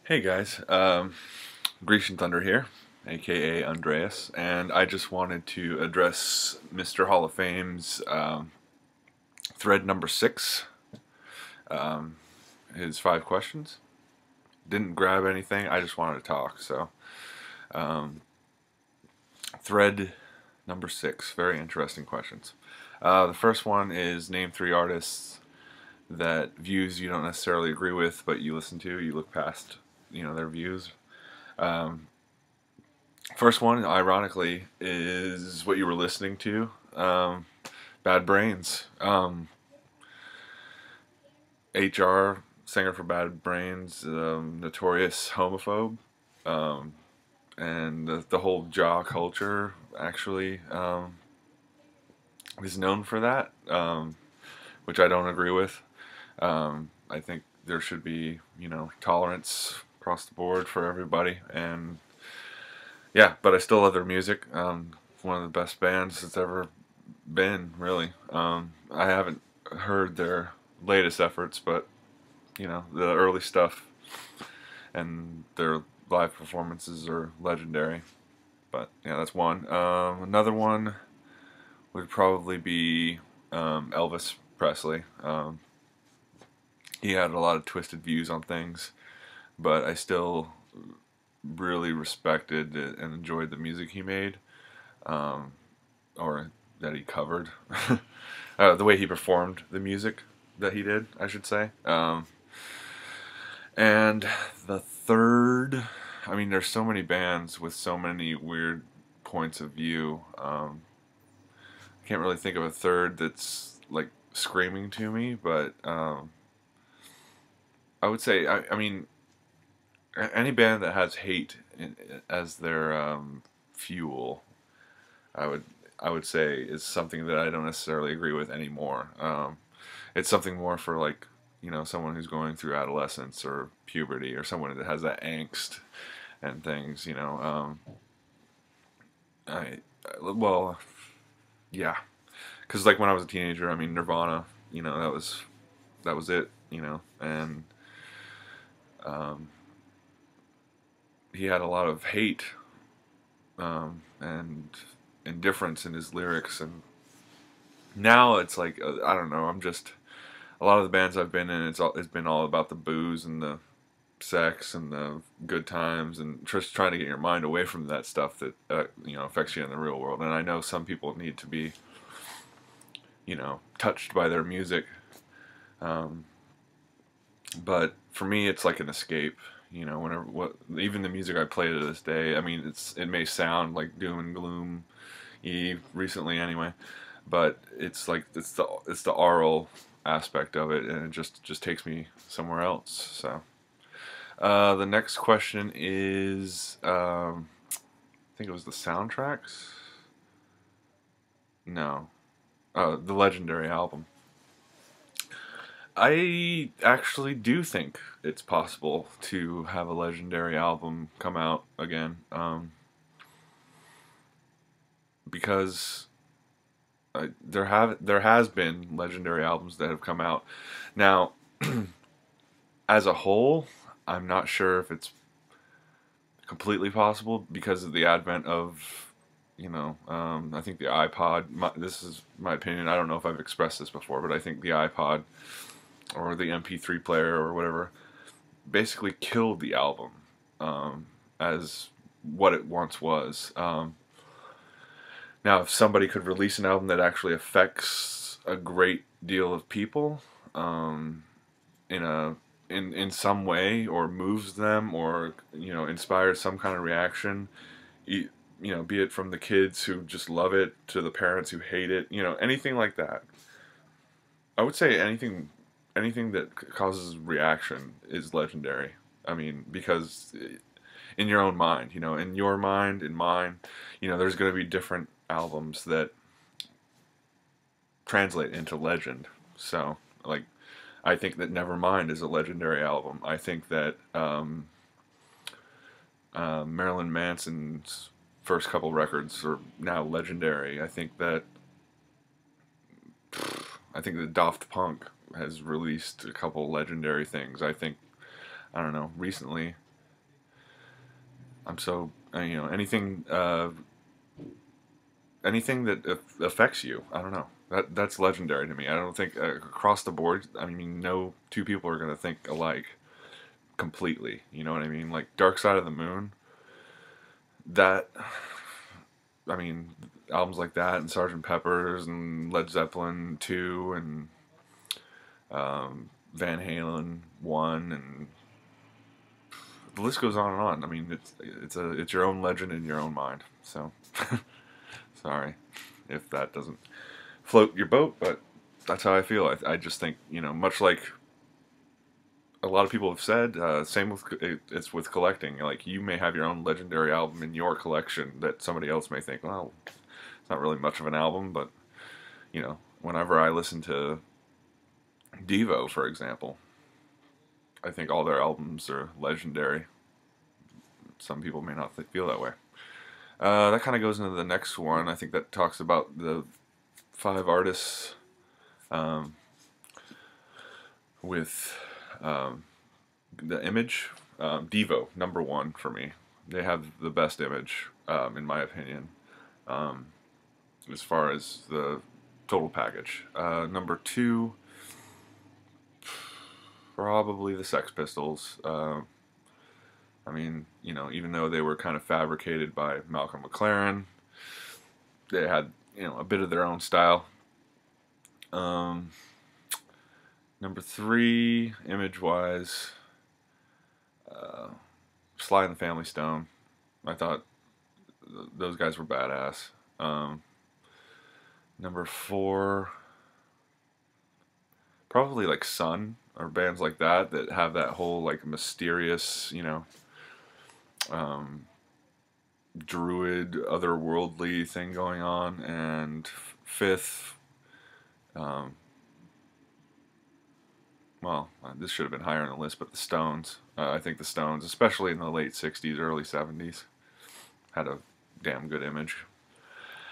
Hey guys, Grecian Thunder here, aka Andreas, and I just wanted to address Mr. Hall of Fame's thread number 6, his 5 questions. Didn't grab anything, I just wanted to talk, so thread number 6, very interesting questions. The first one is name 3 artists that views you don't necessarily agree with, but you listen to, you look past, their views. First one, ironically, is what you were listening to. Bad Brains. HR, singer for Bad Brains, notorious homophobe. Um, and the whole jaw culture actually is known for that, which I don't agree with. I think there should be, tolerance across the board for everybody. And yeah, but I still love their music. One of the best bands that's ever been, really. I haven't heard their latest efforts, but the early stuff and their live performances are legendary. But yeah, that's one. Another one would probably be Elvis Presley. He had a lot of twisted views on things, but I still really respected and enjoyed the music he made. Or that he covered, the way he performed the music that he did, I should say. And the third, I mean, there's so many bands with so many weird points of view. I can't really think of a third that's like screaming to me, but I would say, I mean, any band that has hate as their fuel, I would I would say is something that I don't necessarily agree with anymore. It's something more for like someone who's going through adolescence or puberty or someone that has that angst and things. I well yeah, because like when I was a teenager, I mean Nirvana, that was it, and um, he had a lot of hate and indifference in his lyrics, and now it's like I don't know. I'm just a lot of the bands I've been in. It's been all about the booze and the sex and the good times and just trying to get your mind away from that stuff that affects you in the real world. And I know some people need to be touched by their music, um, but for me it's like an escape. Whenever even the music I play to this day. I mean, it may sound like doom and gloom recently anyway, but it's like it's the oral aspect of it, and it just takes me somewhere else. So the next question is, I think it was the soundtracks. No, the Legendary album. I actually do think it's possible to have a Legendary album come out again, because there has been legendary albums that have come out. Now, as a whole, I'm not sure if it's completely possible because of the advent of, I think the iPod. This is my opinion. I don't know if I've expressed this before, but I think the iPod or the MP3 player or whatever basically killed the album as what it once was. Now, if somebody could release an album that actually affects a great deal of people in in some way, or moves them, or inspires some kind of reaction, be it from the kids who just love it to the parents who hate it, anything like that. I would say anything that causes reaction is legendary. I mean, because in your own mind, in your mind, in mine, there's going to be different albums that translate into legend. So, like, I think that Nevermind is a legendary album. I think that Marilyn Manson's first couple records are now legendary. I think that Daft Punk has released a couple legendary things. I don't know, recently. I'm so anything that affects you. I don't know. That's legendary to me. I don't think across the board. I mean, no two people are gonna think alike completely. You know what I mean? Like Dark Side of the Moon. That I mean, albums like that and Sergeant Pepper's and Led Zeppelin 2 and Van Halen 1 and the list goes on and on. I mean, it's your own legend in your own mind. So sorry if that doesn't float your boat, but that's how I feel. I just think, much like a lot of people have said, same with it's with collecting. Like you may have your own legendary album in your collection that somebody else may think, well, it's not really much of an album, but whenever I listen to Devo, for example, I think all their albums are legendary. Some people may not feel that way. That kind of goes into the next one. I think that talks about the 5 artists with the image. Devo, number 1 for me. They have the best image, in my opinion, as far as the total package. Number 2, probably the Sex Pistols. I mean, even though they were kind of fabricated by Malcolm McLaren, they had, a bit of their own style. Number 3, image-wise, Sly and the Family Stone. I thought those guys were badass. Number 4, probably like Sun or bands like that have that whole like mysterious, druid, otherworldly thing going on. And 5th, this should have been higher on the list, but the Stones. I think the Stones, especially in the late 60s, early 70s, had a damn good image.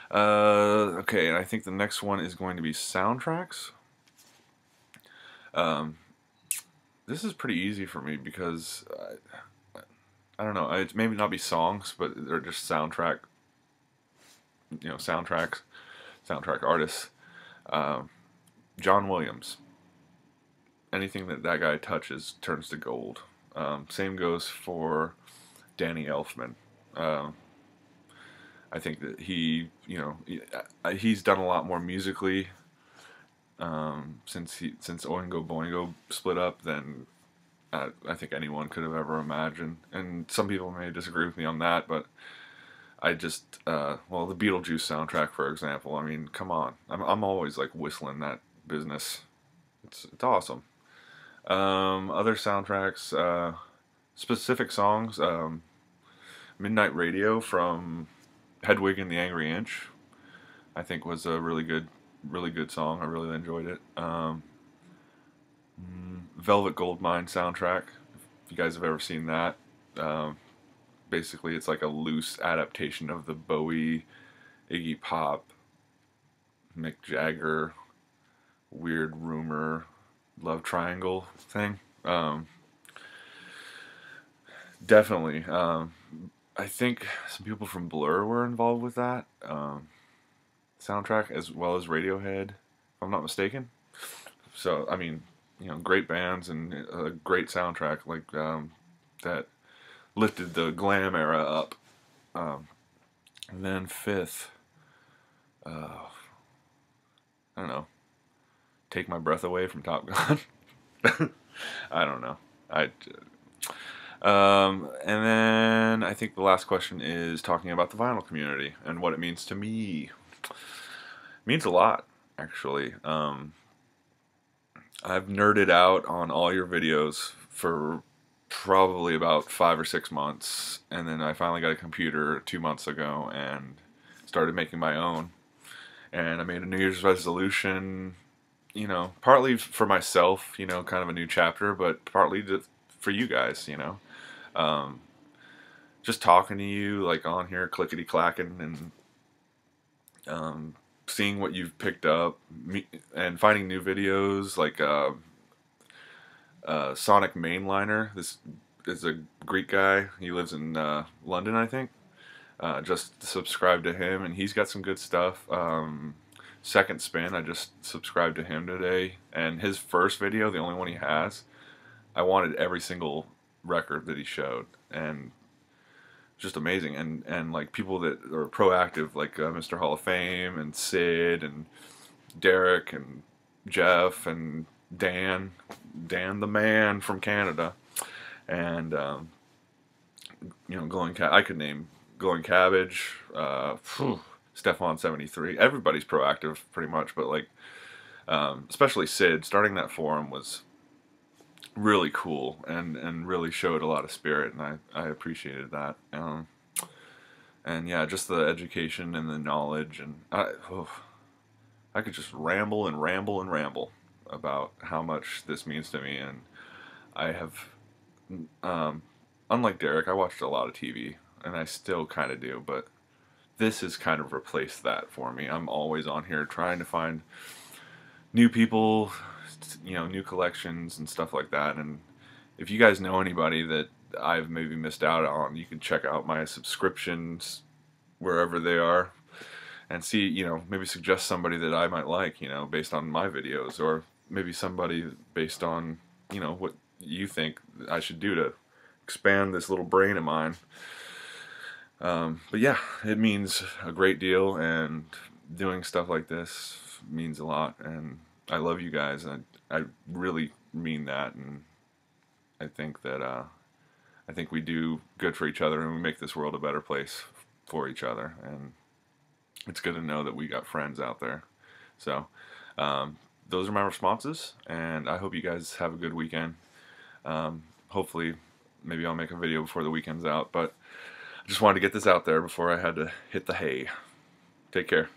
Okay, and I think the next one is going to be soundtracks. This is pretty easy for me because I don't know. It maybe not be songs, but they're just soundtrack. Soundtracks, soundtrack artists. John Williams. Anything that guy touches turns to gold. Same goes for Danny Elfman. I think that he's done a lot more musically since Oingo Boingo split up than I think anyone could have ever imagined. And some people may disagree with me on that, but I just the Beetlejuice soundtrack, for example. I mean, come on, I'm always like whistling that business. It's awesome. Other soundtracks, specific songs. Midnight Radio from Hedwig and the Angry Inch, I think was a really good song. I really enjoyed it. Velvet Goldmine soundtrack, if you guys have ever seen that. Basically, it's like a loose adaptation of the Bowie, Iggy Pop, Mick Jagger, Weird Rumor, Love Triangle thing. Definitely. I think some people from Blur were involved with that soundtrack, as well as Radiohead, if I'm not mistaken. So, I mean, great bands and a great soundtrack like that lifted the glam era up. And then 5th, I don't know, Take My Breath Away from Top Gun. I don't know. And then I think the last question is talking about the vinyl community and what it means to me. It means a lot, actually. I've nerded out on all your videos for probably about 5 or 6 months, and then I finally got a computer 2 months ago and started making my own. And I made a New Year's resolution, partly for myself, kind of a new chapter, but partly for you guys, just talking to you, like on here, clickety clacking, and seeing what you've picked up, and finding new videos, like Sonic Mainliner, this is a Greek guy. He lives in London, I think. Just subscribe to him, and he's got some good stuff. Second Spin, I just subscribed to him today, and his first video, the only one he has, I wanted every single record that he showed, and just amazing. And like people that are proactive, like Mr. Hall of Fame and Sid and Derek and Jeff and Dan the man from Canada, and I could name Glowing Cabbage, Stefan 73. Everybody's proactive pretty much, but like especially Sid starting that forum was really cool and really showed a lot of spirit, and I appreciated that. And yeah, just the education and the knowledge, and I could just ramble and ramble and ramble about how much this means to me. And I have, unlike Derek, I watched a lot of TV, and I still kind of do, but this has kind of replaced that for me. I'm always on here trying to find new people, new collections and stuff like that. And if you guys know anybody that I've maybe missed out on, you can check out my subscriptions wherever they are and see, maybe suggest somebody that I might like, based on my videos, or maybe somebody based on, what you think I should do to expand this little brain of mine. But yeah, it means a great deal, and doing stuff like this means a lot, and I love you guys, and I really mean that, and I think that I think we do good for each other, and we make this world a better place for each other, and it's good to know that we got friends out there. So those are my responses, and I hope you guys have a good weekend. Hopefully maybe I'll make a video before the weekend's out, but I just wanted to get this out there before I had to hit the hay. Take care.